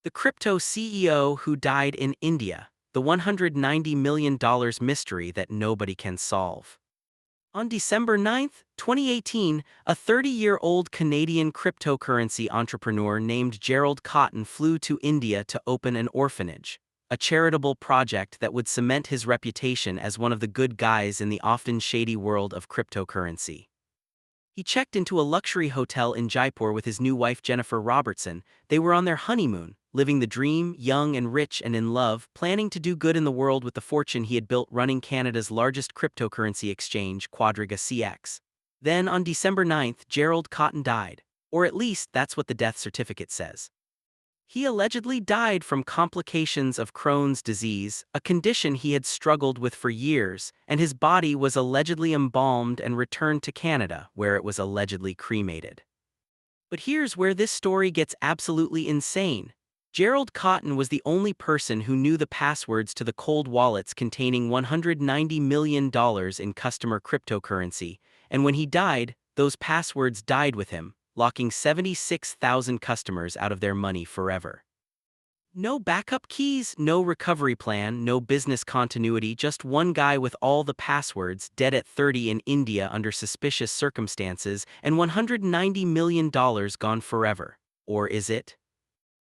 The crypto CEO who died in India, the $190 million mystery that nobody can solve. On December 9, 2018, a 30-year-old Canadian cryptocurrency entrepreneur named Gerald Cotton flew to India to open an orphanage, a charitable project that would cement his reputation as one of the good guys in the often shady world of cryptocurrency. He checked into a luxury hotel in Jaipur with his new wife Jennifer Robertson. They were on their honeymoon, living the dream, young and rich and in love, planning to do good in the world with the fortune he had built running Canada's largest cryptocurrency exchange, Quadriga. Then on December 9, Gerald Cotton died. Or at least that's what the death certificate says. He allegedly died from complications of Crohn's disease, a condition he had struggled with for years, and his body was allegedly embalmed and returned to Canada, where it was allegedly cremated. But here's where this story gets absolutely insane. Gerald Cotton was the only person who knew the passwords to the cold wallets containing $190 million in customer cryptocurrency, and when he died, those passwords died with him, locking 76,000 customers out of their money forever. No backup keys, no recovery plan, no business continuity, just one guy with all the passwords dead at 30 in India under suspicious circumstances and $190 million gone forever. Or is it?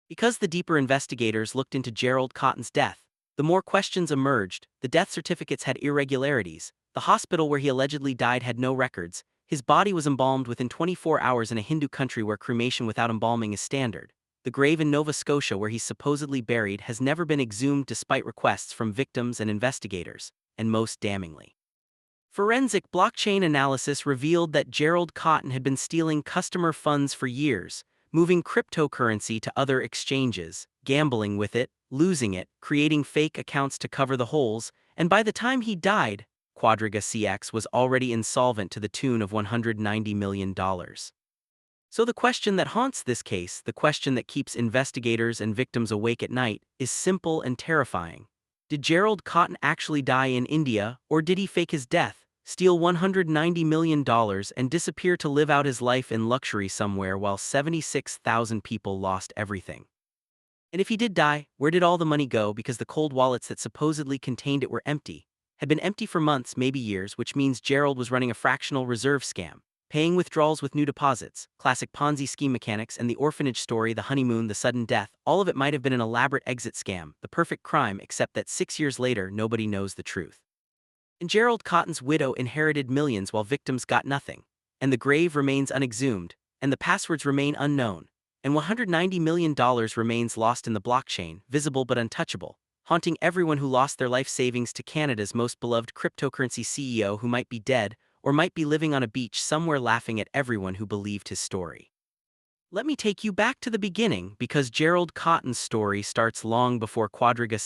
Because the deeper investigators looked into Gerald Cotton's death, the more questions emerged. The death certificates had irregularities, the hospital where he allegedly died had no records, his body was embalmed within 24 hours in a Hindu country where cremation without embalming is standard. The grave in Nova Scotia where he's supposedly buried has never been exhumed despite requests from victims and investigators, and most damningly, forensic blockchain analysis revealed that Gerald Cotton had been stealing customer funds for years, moving cryptocurrency to other exchanges, gambling with it, losing it, creating fake accounts to cover the holes, and by the time he died, Quadriga was already insolvent to the tune of $190 million. So the question that haunts this case, the question that keeps investigators and victims awake at night, is simple and terrifying. Did Gerald Cotton actually die in India, or did he fake his death, steal $190 million and disappear to live out his life in luxury somewhere while 76,000 people lost everything? And if he did die, where did all the money go, because the cold wallets that supposedly contained it were empty? Had been empty for months, maybe years, which means Gerald was running a fractional reserve scam, paying withdrawals with new deposits, classic Ponzi scheme mechanics, and the orphanage story, the honeymoon, the sudden death. All of it might have been an elaborate exit scam, the perfect crime, except that 6 years later nobody knows the truth. And Gerald Cotton's widow inherited millions while victims got nothing, and the grave remains unexhumed, and the passwords remain unknown, and $190 million remains lost in the blockchain, visible but untouchable, haunting everyone who lost their life savings to Canada's most beloved cryptocurrency CEO who might be dead or might be living on a beach somewhere laughing at everyone who believed his story. Let me take you back to the beginning, because Gerald Cotton's story starts long before Quadriga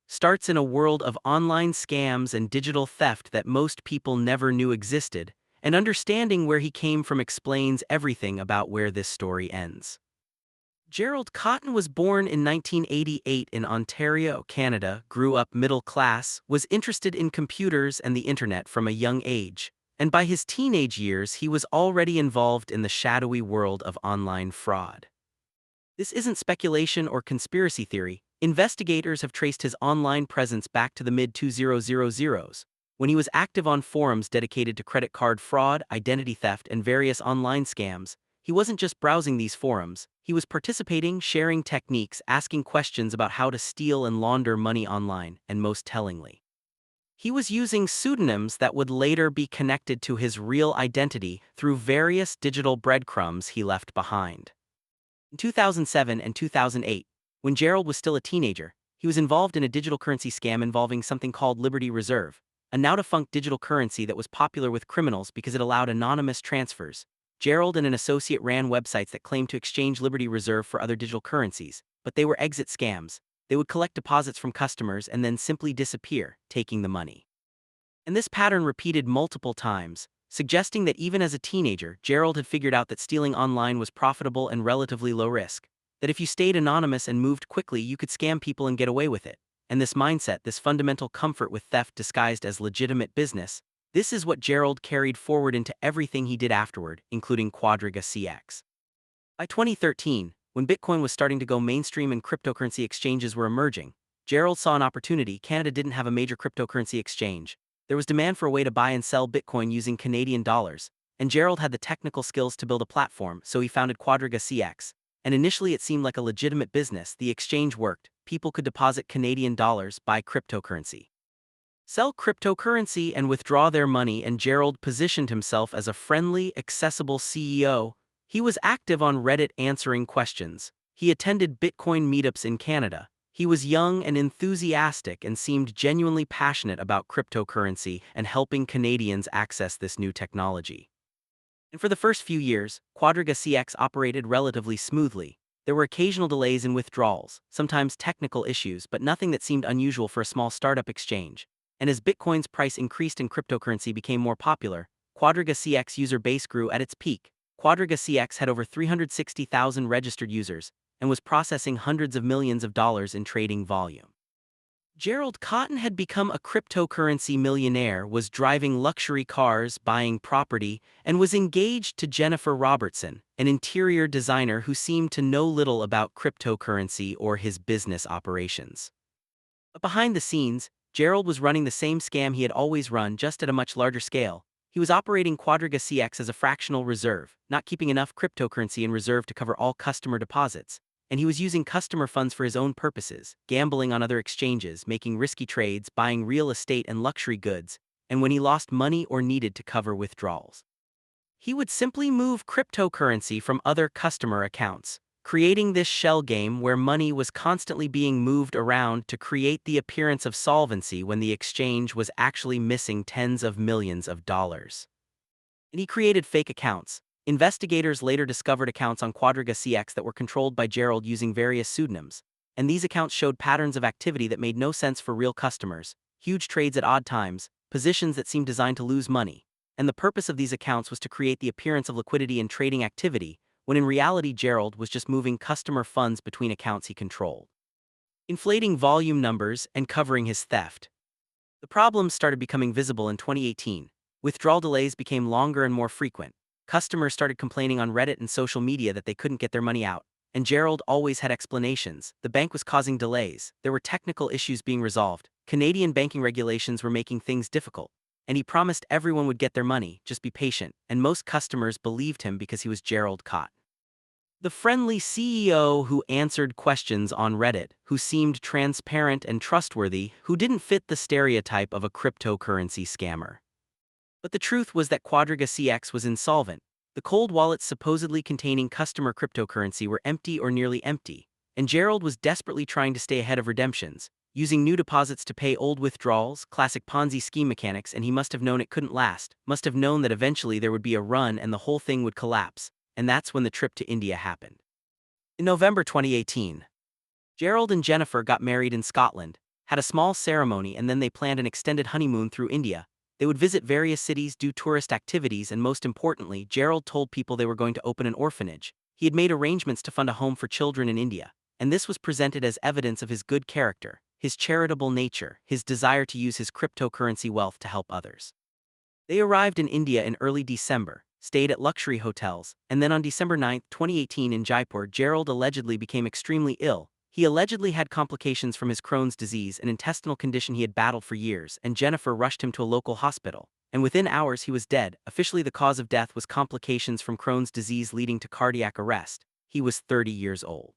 starts in a world of online scams and digital theft that most people never knew existed, and understanding where he came from explains everything about where this story ends. Gerald Cotton was born in 1988 in Ontario, Canada, grew up middle class, was interested in computers and the internet from a young age, and by his teenage years he was already involved in the shadowy world of online fraud. This isn't speculation or conspiracy theory. Investigators have traced his online presence back to the mid-2000s, when he was active on forums dedicated to credit card fraud, identity theft, and various online scams. He wasn't just browsing these forums, he was participating, sharing techniques, asking questions about how to steal and launder money online, and most tellingly, he was using pseudonyms that would later be connected to his real identity through various digital breadcrumbs he left behind. In 2007 and 2008, when Gerald was still a teenager, he was involved in a digital currency scam involving something called Liberty Reserve, a now-defunct digital currency that was popular with criminals because it allowed anonymous transfers. Gerald and an associate ran websites that claimed to exchange Liberty Reserve for other digital currencies, but they were exit scams. They would collect deposits from customers and then simply disappear, taking the money. And this pattern repeated multiple times, suggesting that even as a teenager, Gerald had figured out that stealing online was profitable and relatively low risk, that if you stayed anonymous and moved quickly you could scam people and get away with it. And this mindset, this fundamental comfort with theft disguised as legitimate business, this is what Gerald carried forward into everything he did afterward, including Quadriga. By 2013, When Bitcoin was starting to go mainstream and cryptocurrency exchanges were emerging, Gerald saw an opportunity. Canada didn't have a major cryptocurrency exchange. There was demand for a way to buy and sell Bitcoin using Canadian dollars, and Gerald had the technical skills to build a platform, so he founded Quadriga CX. And initially it seemed like a legitimate business. The exchange worked. People could deposit Canadian dollars, buy cryptocurrency, sell cryptocurrency, and withdraw their money, and Gerald positioned himself as a friendly, accessible CEO. He was active on Reddit answering questions. He attended Bitcoin meetups in Canada. He was young and enthusiastic and seemed genuinely passionate about cryptocurrency and helping Canadians access this new technology. And for the first few years, Quadriga CX operated relatively smoothly. There were occasional delays in withdrawals, sometimes technical issues, but nothing that seemed unusual for a small startup exchange. And as Bitcoin's price increased and cryptocurrency became more popular, Quadriga CX user base grew at its peak. Quadriga CX had over 360,000 registered users and was processing hundreds of millions of dollars in trading volume. Gerald Cotton had become a cryptocurrency millionaire, was driving luxury cars, buying property, and was engaged to Jennifer Robertson, an interior designer who seemed to know little about cryptocurrency or his business operations. But behind the scenes, Gerald was running the same scam he had always run, just at a much larger scale. He was operating Quadriga CX as a fractional reserve, not keeping enough cryptocurrency in reserve to cover all customer deposits. And he was using customer funds for his own purposes, gambling on other exchanges, making risky trades, buying real estate and luxury goods, and when he lost money or needed to cover withdrawals, he would simply move cryptocurrency from other customer accounts, creating this shell game where money was constantly being moved around to create the appearance of solvency when the exchange was actually missing tens of millions of dollars. And he created fake accounts. Investigators later discovered accounts on Quadriga CX that were controlled by Gerald using various pseudonyms, and these accounts showed patterns of activity that made no sense for real customers, huge trades at odd times, positions that seemed designed to lose money, and the purpose of these accounts was to create the appearance of liquidity and trading activity, when in reality Gerald was just moving customer funds between accounts he controlled, inflating volume numbers and covering his theft. The problems started becoming visible in 2018. Withdrawal delays became longer and more frequent. Customers started complaining on Reddit and social media that they couldn't get their money out, and Gerald always had explanations. The bank was causing delays, there were technical issues being resolved, Canadian banking regulations were making things difficult, and he promised everyone would get their money, just be patient, and most customers believed him because he was Gerald Cott, the friendly CEO who answered questions on Reddit, who seemed transparent and trustworthy, who didn't fit the stereotype of a cryptocurrency scammer. But the truth was that Quadriga CX was insolvent. The cold wallets supposedly containing customer cryptocurrency were empty or nearly empty, and Gerald was desperately trying to stay ahead of redemptions, using new deposits to pay old withdrawals, classic Ponzi scheme mechanics, and he must have known it couldn't last, must have known that eventually there would be a run and the whole thing would collapse, and that's when the trip to India happened. In November 2018, Gerald and Jennifer got married in Scotland, had a small ceremony, and then they planned an extended honeymoon through India. They would visit various cities, do tourist activities, and most importantly, Gerald told people they were going to open an orphanage. He had made arrangements to fund a home for children in India, and this was presented as evidence of his good character, his charitable nature, his desire to use his cryptocurrency wealth to help others. They arrived in India in early December, stayed at luxury hotels, and then on December 9, 2018 in Jaipur, Gerald allegedly became extremely ill. He allegedly had complications from his Crohn's disease, an intestinal condition he had battled for years, and Jennifer rushed him to a local hospital. And within hours he was dead. Officially the cause of death was complications from Crohn's disease leading to cardiac arrest. He was 30 years old.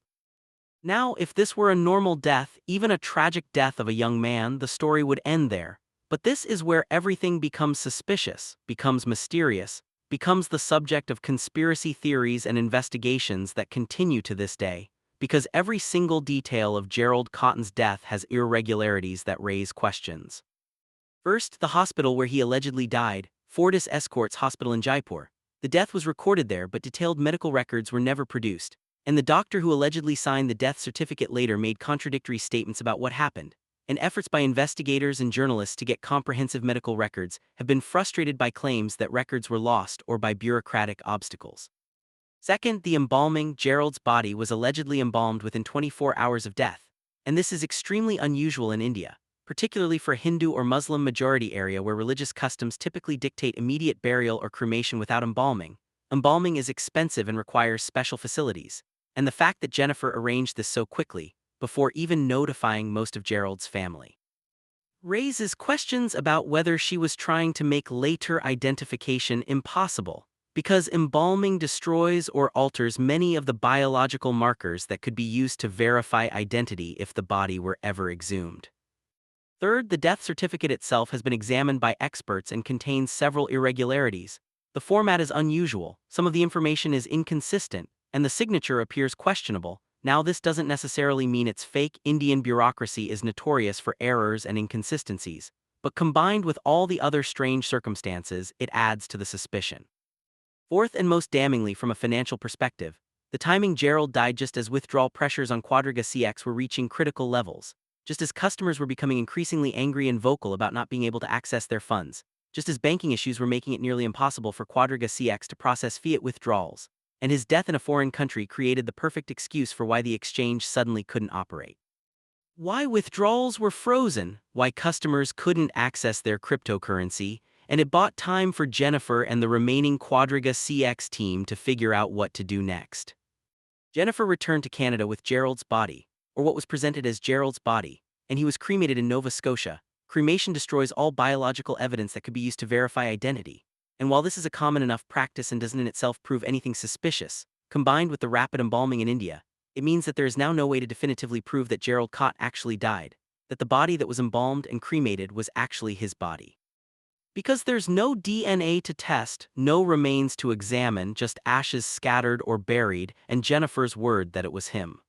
Now, if this were a normal death, even a tragic death of a young man, the story would end there. But this is where everything becomes suspicious, becomes mysterious, becomes the subject of conspiracy theories and investigations that continue to this day, because every single detail of Gerald Cotton's death has irregularities that raise questions. First, the hospital where he allegedly died, Fortis Escorts Hospital in Jaipur. The death was recorded there, but detailed medical records were never produced, and the doctor who allegedly signed the death certificate later made contradictory statements about what happened. And efforts by investigators and journalists to get comprehensive medical records have been frustrated by claims that records were lost or by bureaucratic obstacles. Second, the embalming. Gerald's body was allegedly embalmed within 24 hours of death, and this is extremely unusual in India, particularly for a Hindu or Muslim majority area where religious customs typically dictate immediate burial or cremation without embalming. Embalming is expensive and requires special facilities, and the fact that Jennifer arranged this so quickly, before even notifying most of Gerald's family, raises questions about whether she was trying to make later identification impossible, because embalming destroys or alters many of the biological markers that could be used to verify identity if the body were ever exhumed. Third, the death certificate itself has been examined by experts and contains several irregularities. The format is unusual, some of the information is inconsistent, and the signature appears questionable. Now, this doesn't necessarily mean it's fake. Indian bureaucracy is notorious for errors and inconsistencies, but combined with all the other strange circumstances, it adds to the suspicion. Fourth, and most damningly from a financial perspective, the timing. Gerald died just as withdrawal pressures on Quadriga CX were reaching critical levels, just as customers were becoming increasingly angry and vocal about not being able to access their funds, just as banking issues were making it nearly impossible for Quadriga CX to process fiat withdrawals, and his death in a foreign country created the perfect excuse for why the exchange suddenly couldn't operate. Why withdrawals were frozen, why customers couldn't access their cryptocurrency, and it bought time for Jennifer and the remaining Quadriga CX team to figure out what to do next. Jennifer returned to Canada with Gerald's body, or what was presented as Gerald's body, and he was cremated in Nova Scotia. Cremation destroys all biological evidence that could be used to verify identity, and while this is a common enough practice and doesn't in itself prove anything suspicious, combined with the rapid embalming in India, it means that there is now no way to definitively prove that Gerald Cott actually died, that the body that was embalmed and cremated was actually his body. Because there's no DNA to test, no remains to examine, just ashes scattered or buried, and Jennifer's word that it was him.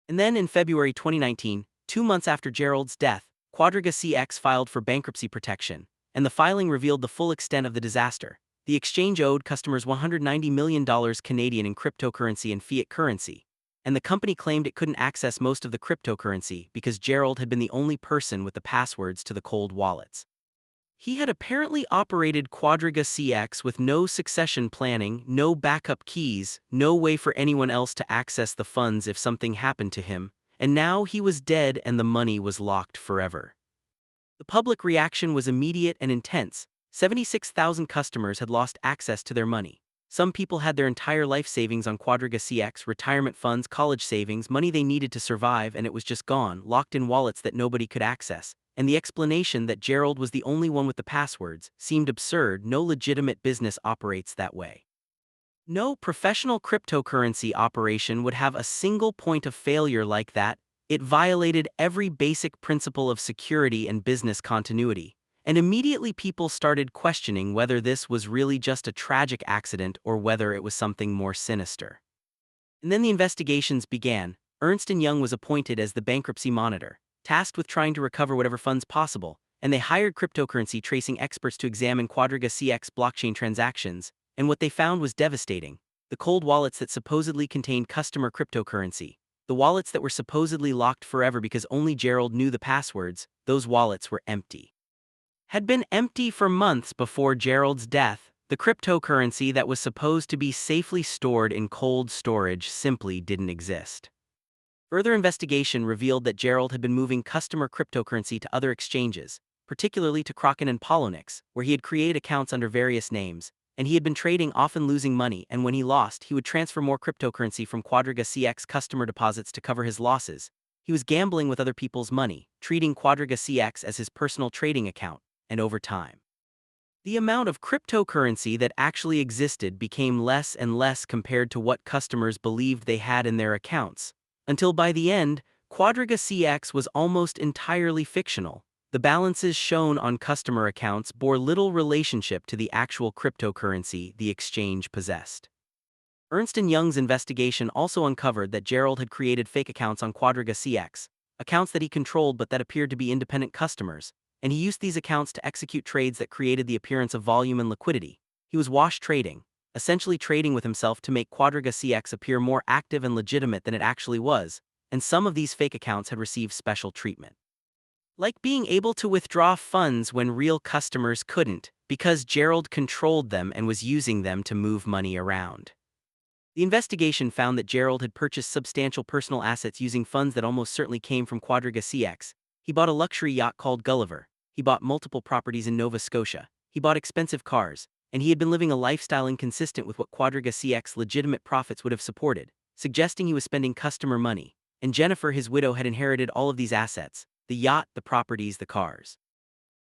And then in February 2019, 2 months after Gerald's death, Quadriga CX filed for bankruptcy protection, and the filing revealed the full extent of the disaster. The exchange owed customers $190 million Canadian in cryptocurrency and fiat currency, and the company claimed it couldn't access most of the cryptocurrency because Gerald had been the only person with the passwords to the cold wallets. He had apparently operated Quadriga CX with no succession planning, no backup keys, no way for anyone else to access the funds if something happened to him, and now he was dead and the money was locked forever. The public reaction was immediate and intense. 76,000 customers had lost access to their money. Some people had their entire life savings on Quadriga CX, retirement funds, college savings, money they needed to survive, and it was just gone, locked in wallets that nobody could access. And the explanation that Gerald was the only one with the passwords seemed absurd. No legitimate business operates that way. No professional cryptocurrency operation would have a single point of failure like that. It violated every basic principle of security and business continuity. And immediately people started questioning whether this was really just a tragic accident or whether it was something more sinister. And then the investigations began. Ernst & Young was appointed as the bankruptcy monitor, tasked with trying to recover whatever funds possible, and they hired cryptocurrency tracing experts to examine Quadriga CX blockchain transactions, and what they found was devastating. The cold wallets that supposedly contained customer cryptocurrency, the wallets that were supposedly locked forever because only Gerald knew the passwords, those wallets were empty. Had been empty for months before Gerald's death. The cryptocurrency that was supposed to be safely stored in cold storage simply didn't exist. Further investigation revealed that Gerald had been moving customer cryptocurrency to other exchanges, particularly to Kraken and Poloniex, where he had created accounts under various names, and he had been trading, often losing money, and when he lost, he would transfer more cryptocurrency from Quadriga CX customer deposits to cover his losses. He was gambling with other people's money, treating Quadriga CX as his personal trading account, and over time, the amount of cryptocurrency that actually existed became less and less compared to what customers believed they had in their accounts, until by the end, Quadriga CX was almost entirely fictional. The balances shown on customer accounts bore little relationship to the actual cryptocurrency the exchange possessed. Ernst & Young's investigation also uncovered that Gerald had created fake accounts on Quadriga CX, accounts that he controlled but that appeared to be independent customers, and he used these accounts to execute trades that created the appearance of volume and liquidity. He was wash trading, essentially trading with himself to make Quadriga CX appear more active and legitimate than it actually was, and some of these fake accounts had received special treatment, like being able to withdraw funds when real customers couldn't, because Gerald controlled them and was using them to move money around. The investigation found that Gerald had purchased substantial personal assets using funds that almost certainly came from Quadriga CX. He bought a luxury yacht called Gulliver, he bought multiple properties in Nova Scotia, he bought expensive cars, and he had been living a lifestyle inconsistent with what Quadriga CX legitimate profits would have supported. suggesting he was spending customer money, and Jennifer, his widow, had inherited all of these assets: the yacht, the properties, the cars.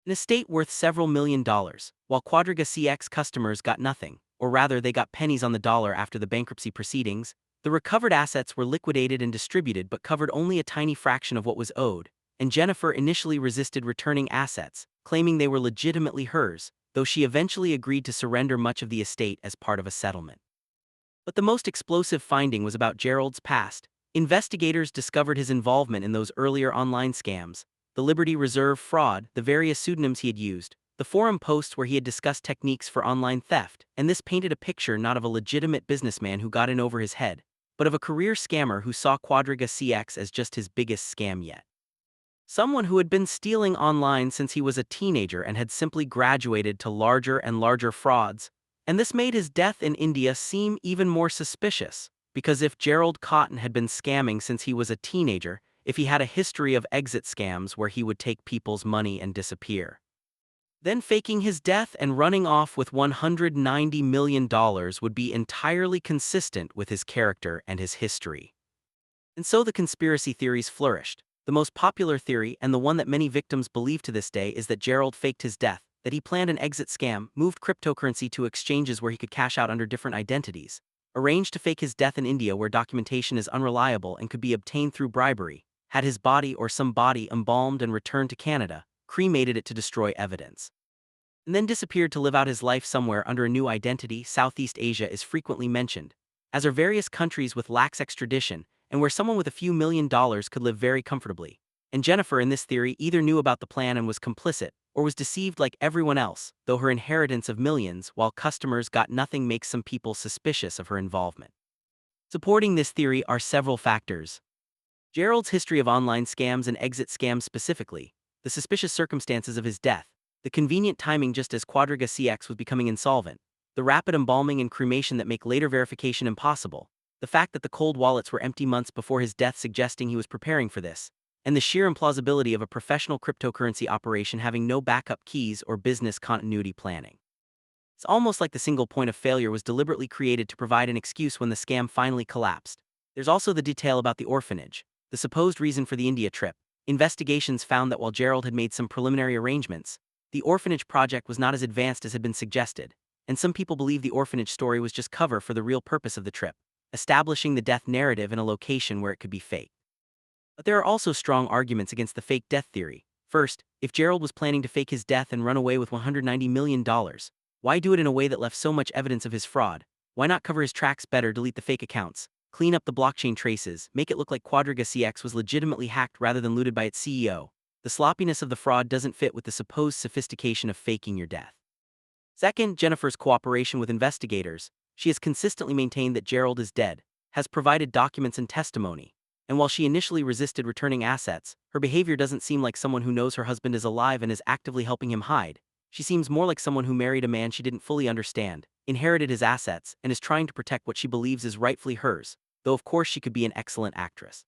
An estate worth several $1 million, while Quadriga CX customers got nothing, or rather they got pennies on the dollar after the bankruptcy proceedings. The recovered assets were liquidated and distributed but covered only a tiny fraction of what was owed, and Jennifer initially resisted returning assets, claiming they were legitimately hers, though she eventually agreed to surrender much of the estate as part of a settlement. But the most explosive finding was about Gerald's past. Investigators discovered his involvement in those earlier online scams: the Liberty Reserve fraud, the various pseudonyms he had used, the forum posts where he had discussed techniques for online theft, and this painted a picture not of a legitimate businessman who got in over his head, but of a career scammer who saw Quadriga CX as just his biggest scam yet. Someone who had been stealing online since he was a teenager and had simply graduated to larger and larger frauds. And this made his death in India seem even more suspicious, because if Gerald Cotton had been scamming since he was a teenager, if he had a history of exit scams where he would take people's money and disappear, then faking his death and running off with $190 million would be entirely consistent with his character and his history. And so the conspiracy theories flourished. The most popular theory, and the one that many victims believe to this day, is that Gerald faked his death, that he planned an exit scam, moved cryptocurrency to exchanges where he could cash out under different identities, arranged to fake his death in India where documentation is unreliable and could be obtained through bribery, had his body or some body embalmed and returned to Canada, cremated it to destroy evidence, and then disappeared to live out his life somewhere under a new identity. Southeast Asia is frequently mentioned, as are various countries with lax extradition, and where someone with a few $1 million could live very comfortably. And Jennifer, in this theory, either knew about the plan and was complicit, or was deceived like everyone else, though her inheritance of millions while customers got nothing makes some people suspicious of her involvement. Supporting this theory are several factors: Gerald's history of online scams and exit scams specifically, the suspicious circumstances of his death, the convenient timing just as Quadriga CX was becoming insolvent, the rapid embalming and cremation that make later verification impossible, the fact that the cold wallets were empty months before his death suggesting he was preparing for this, and the sheer implausibility of a professional cryptocurrency operation having no backup keys or business continuity planning. It's almost like the single point of failure was deliberately created to provide an excuse when the scam finally collapsed. There's also the detail about the orphanage, the supposed reason for the India trip. Investigations found that while Gerald had made some preliminary arrangements, the orphanage project was not as advanced as had been suggested, and some people believe the orphanage story was just cover for the real purpose of the trip, establishing the death narrative in a location where it could be faked. But there are also strong arguments against the fake death theory. First, if Gerald was planning to fake his death and run away with $190 million, why do it in a way that left so much evidence of his fraud? Why not cover his tracks better, delete the fake accounts, clean up the blockchain traces, make it look like Quadriga CX was legitimately hacked rather than looted by its CEO? The sloppiness of the fraud doesn't fit with the supposed sophistication of faking your death. Second, Jennifer's cooperation with investigators. She has consistently maintained that Gerald is dead, has provided documents and testimony, and while she initially resisted returning assets, her behavior doesn't seem like someone who knows her husband is alive and is actively helping him hide. She seems more like someone who married a man she didn't fully understand, inherited his assets, and is trying to protect what she believes is rightfully hers, though of course she could be an excellent actress.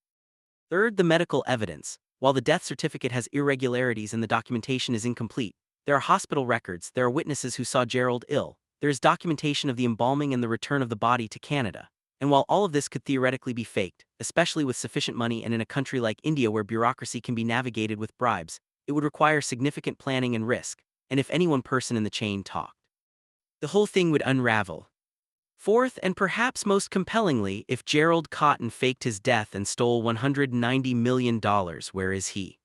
Third, the medical evidence. While the death certificate has irregularities and the documentation is incomplete, there are hospital records, there are witnesses who saw Gerald ill, there is documentation of the embalming and the return of the body to Canada. And while all of this could theoretically be faked, especially with sufficient money and in a country like India where bureaucracy can be navigated with bribes, it would require significant planning and risk, and if any one person in the chain talked, the whole thing would unravel. Fourth, and perhaps most compellingly, if Gerald Cotton faked his death and stole $190 million, where is he?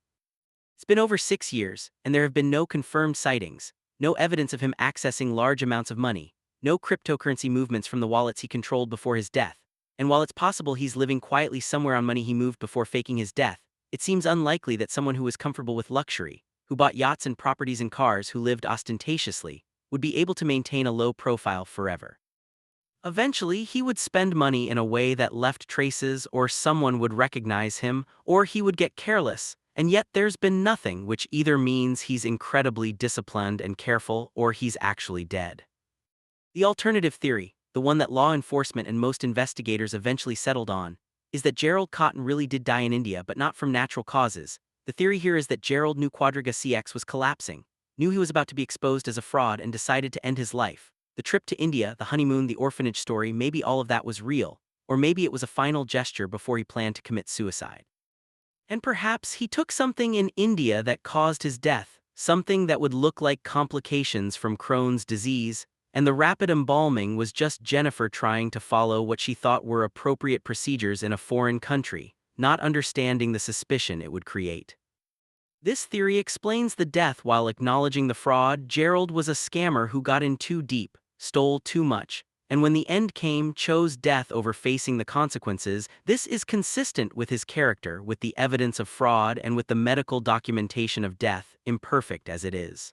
It's been over 6 years, and there have been no confirmed sightings, no evidence of him accessing large amounts of money, no cryptocurrency movements from the wallets he controlled before his death, and while it's possible he's living quietly somewhere on money he moved before faking his death, it seems unlikely that someone who was comfortable with luxury, who bought yachts and properties and cars, who lived ostentatiously, would be able to maintain a low profile forever. Eventually, he would spend money in a way that left traces, or someone would recognize him, or he would get careless, and yet there's been nothing, which either means he's incredibly disciplined and careful, or he's actually dead. The alternative theory, the one that law enforcement and most investigators eventually settled on, is that Gerald Cotton really did die in India but not from natural causes. The theory here is that Gerald knew Quadriga CX was collapsing, knew he was about to be exposed as a fraud, and decided to end his life. The trip to India, the honeymoon, the orphanage story, maybe all of that was real, or maybe it was a final gesture before he planned to commit suicide. And perhaps he took something in India that caused his death, something that would look like complications from Crohn's disease, and the rapid embalming was just Jennifer trying to follow what she thought were appropriate procedures in a foreign country, not understanding the suspicion it would create. This theory explains the death while acknowledging the fraud. Gerald was a scammer who got in too deep, stole too much, and when the end came, chose death over facing the consequences. This is consistent with his character, with the evidence of fraud, and with the medical documentation of death, imperfect as it is.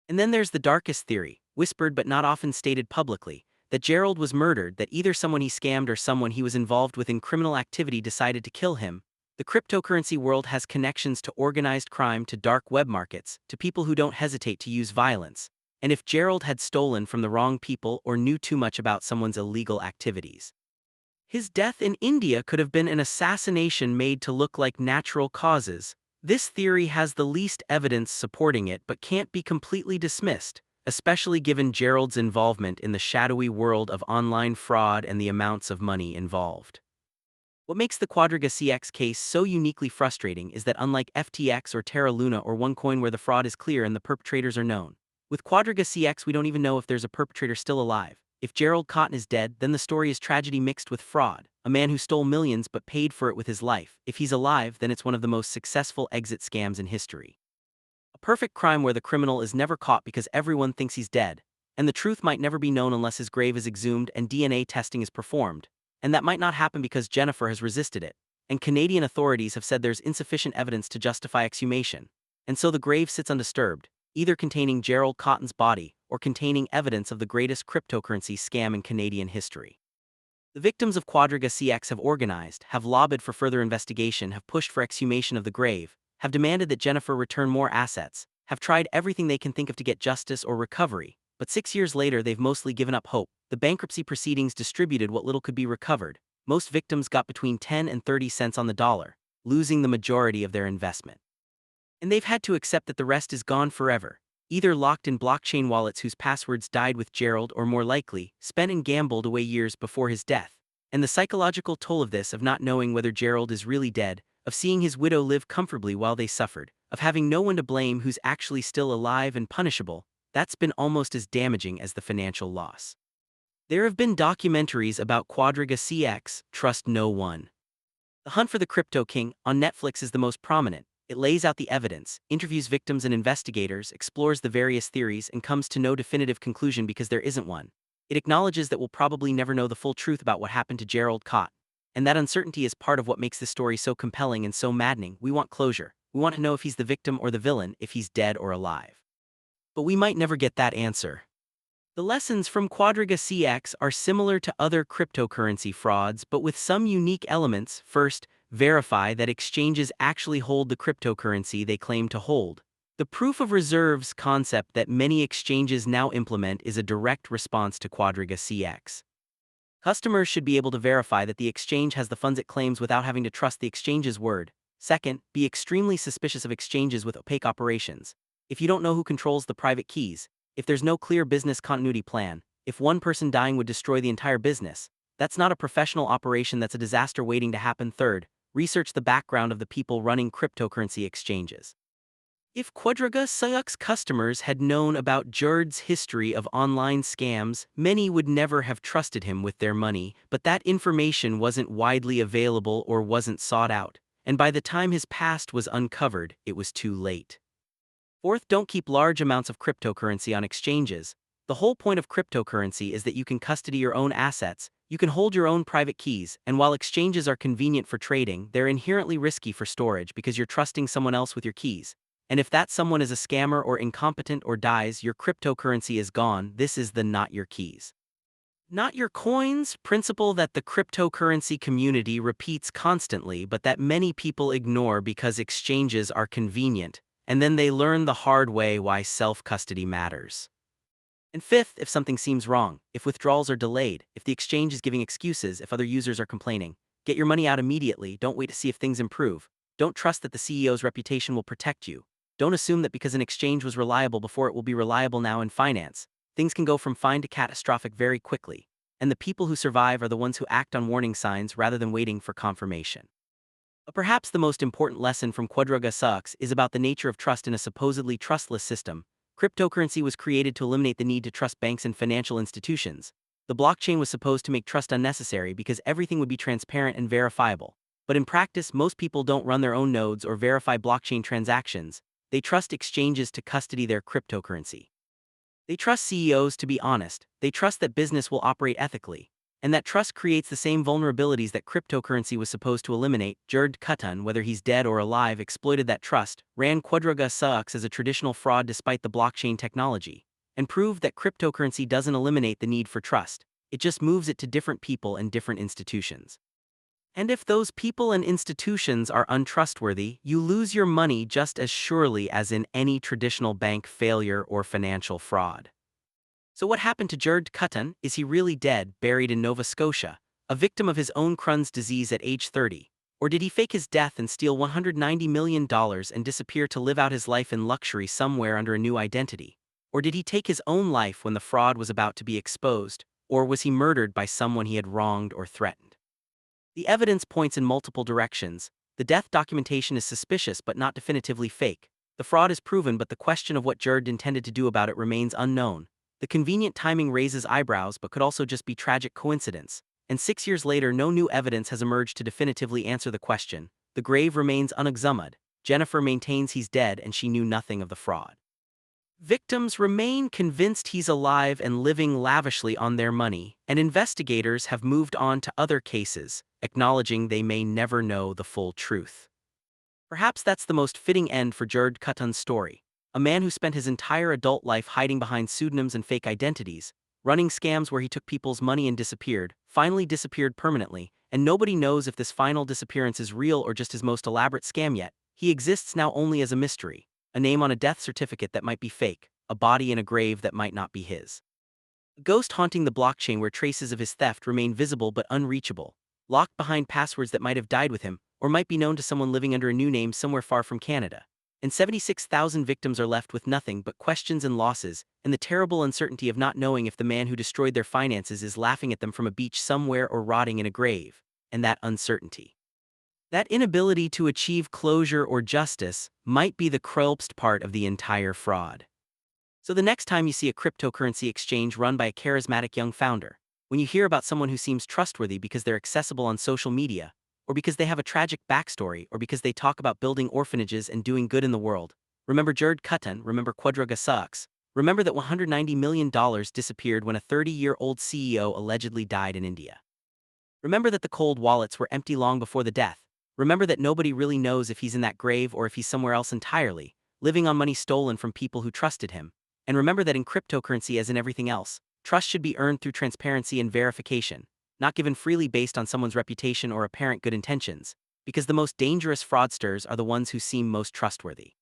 And then there's the darkest theory, whispered but not often stated publicly, that Gerald was murdered, that either someone he scammed or someone he was involved with in criminal activity decided to kill him. The cryptocurrency world has connections to organized crime, to dark web markets, to people who don't hesitate to use violence. And if Gerald had stolen from the wrong people or knew too much about someone's illegal activities, his death in India could have been an assassination made to look like natural causes. This theory has the least evidence supporting it but can't be completely dismissed, especially given Gerald's involvement in the shadowy world of online fraud and the amounts of money involved. What makes the Quadriga CX case so uniquely frustrating is that unlike FTX or Terra Luna or OneCoin where the fraud is clear and the perpetrators are known, with Quadriga CX we don't even know if there's a perpetrator still alive. If Gerald Cotton is dead, then the story is tragedy mixed with fraud, a man who stole millions but paid for it with his life. If he's alive, then it's one of the most successful exit scams in history. A perfect crime where the criminal is never caught because everyone thinks he's dead, and the truth might never be known unless his grave is exhumed and DNA testing is performed. And that might not happen because Jennifer has resisted it, and Canadian authorities have said there's insufficient evidence to justify exhumation. And so the grave sits undisturbed, either containing Gerald Cotton's body or containing evidence of the greatest cryptocurrency scam in Canadian history. The victims of Quadriga CX have organized, have lobbied for further investigation, have pushed for exhumation of the grave, have demanded that Jennifer return more assets, have tried everything they can think of to get justice or recovery, but 6 years later they've mostly given up hope. The bankruptcy proceedings distributed what little could be recovered. Most victims got between 10 and 30 cents on the dollar, losing the majority of their investment. And they've had to accept that the rest is gone forever, either locked in blockchain wallets whose passwords died with Gerald or more likely, spent and gambled away years before his death. And the psychological toll of this, of not knowing whether Gerald is really dead, of seeing his widow live comfortably while they suffered, of having no one to blame who's actually still alive and punishable, that's been almost as damaging as the financial loss. There have been documentaries about Quadriga CX, Trust No One. The Hunt for the Crypto King on Netflix is the most prominent. It lays out the evidence, interviews victims and investigators, explores the various theories, and comes to no definitive conclusion because there isn't one. It acknowledges that we'll probably never know the full truth about what happened to Gerald Cott, and that uncertainty is part of what makes this story so compelling and so maddening. We want closure. We want to know if he's the victim or the villain, if he's dead or alive. But we might never get that answer. The lessons from Quadriga CX are similar to other cryptocurrency frauds but with some unique elements. First, verify that exchanges actually hold the cryptocurrency they claim to hold. The proof of reserves concept that many exchanges now implement is a direct response to Quadriga CX. Customers should be able to verify that the exchange has the funds it claims without having to trust the exchange's word. Second, be extremely suspicious of exchanges with opaque operations. If you don't know who controls the private keys, if there's no clear business continuity plan, if one person dying would destroy the entire business, that's not a professional operation, that's a disaster waiting to happen. Third, research the background of the people running cryptocurrency exchanges. If Quadriga CX customers had known about Jared's history of online scams, many would never have trusted him with their money, but that information wasn't widely available or wasn't sought out, and by the time his past was uncovered, it was too late. Fourth, don't keep large amounts of cryptocurrency on exchanges. The whole point of cryptocurrency is that you can custody your own assets, you can hold your own private keys, and while exchanges are convenient for trading, they're inherently risky for storage because you're trusting someone else with your keys. And if that someone is a scammer or incompetent or dies, your cryptocurrency is gone. This is the not your keys, not your coins principle that the cryptocurrency community repeats constantly but that many people ignore because exchanges are convenient. And then they learn the hard way why self-custody matters. And fifth, if something seems wrong, if withdrawals are delayed, if the exchange is giving excuses, if other users are complaining, get your money out immediately. Don't wait to see if things improve. Don't trust that the CEO's reputation will protect you. Don't assume that because an exchange was reliable before it will be reliable now. In finance, things can go from fine to catastrophic very quickly. and the people who survive are the ones who act on warning signs rather than waiting for confirmation. But perhaps the most important lesson from Quadriga Sucks is about the nature of trust in a supposedly trustless system. Cryptocurrency was created to eliminate the need to trust banks and financial institutions. The blockchain was supposed to make trust unnecessary because everything would be transparent and verifiable. But in practice, most people don't run their own nodes or verify blockchain transactions. They trust exchanges to custody their cryptocurrency. They trust CEOs to be honest, they trust that business will operate ethically, and that trust creates the same vulnerabilities that cryptocurrency was supposed to eliminate. Gerd Kutun, whether he's dead or alive, exploited that trust, ran Quadriga Sucks as a traditional fraud despite the blockchain technology, and proved that cryptocurrency doesn't eliminate the need for trust, it just moves it to different people and different institutions. And if those people and institutions are untrustworthy, you lose your money just as surely as in any traditional bank failure or financial fraud. So what happened to Gerd Kutun? Is he really dead, buried in Nova Scotia, a victim of his own Crohn's disease at age 30? Or did he fake his death and steal $190 million and disappear to live out his life in luxury somewhere under a new identity? Or did he take his own life when the fraud was about to be exposed? Or was he murdered by someone he had wronged or threatened? The evidence points in multiple directions. The death documentation is suspicious but not definitively fake. The fraud is proven, but the question of what Gerd intended to do about it remains unknown. The convenient timing raises eyebrows but could also just be tragic coincidence. And 6 years later, no new evidence has emerged to definitively answer the question. The grave remains unexhumed. Jennifer maintains he's dead and she knew nothing of the fraud. Victims remain convinced he's alive and living lavishly on their money, and investigators have moved on to other cases, acknowledging they may never know the full truth. Perhaps that's the most fitting end for Gerd Kutun's story. A man who spent his entire adult life hiding behind pseudonyms and fake identities, running scams where he took people's money and disappeared, finally disappeared permanently, and nobody knows if this final disappearance is real or just his most elaborate scam yet. He exists now only as a mystery. A name on a death certificate that might be fake, a body in a grave that might not be his. A ghost haunting the blockchain where traces of his theft remain visible but unreachable, locked behind passwords that might have died with him, or might be known to someone living under a new name somewhere far from Canada. And 76,000 victims are left with nothing but questions and losses, and the terrible uncertainty of not knowing if the man who destroyed their finances is laughing at them from a beach somewhere or rotting in a grave. And that uncertainty, that inability to achieve closure or justice, might be the cruelest part of the entire fraud. So the next time you see a cryptocurrency exchange run by a charismatic young founder, when you hear about someone who seems trustworthy because they're accessible on social media, or because they have a tragic backstory, or because they talk about building orphanages and doing good in the world, remember Gerd Kutun, remember Quadriga Sucks, remember that $190 million disappeared when a 30-year-old CEO allegedly died in India. Remember that the cold wallets were empty long before the death. Remember that nobody really knows if he's in that grave or if he's somewhere else entirely, living on money stolen from people who trusted him. And remember that in cryptocurrency, as in everything else, trust should be earned through transparency and verification, not given freely based on someone's reputation or apparent good intentions, because the most dangerous fraudsters are the ones who seem most trustworthy,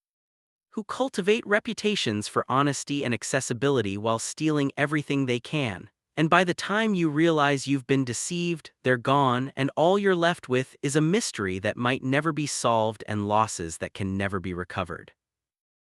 who cultivate reputations for honesty and accessibility while stealing everything they can. And by the time you realize you've been deceived, they're gone, and all you're left with is a mystery that might never be solved and losses that can never be recovered.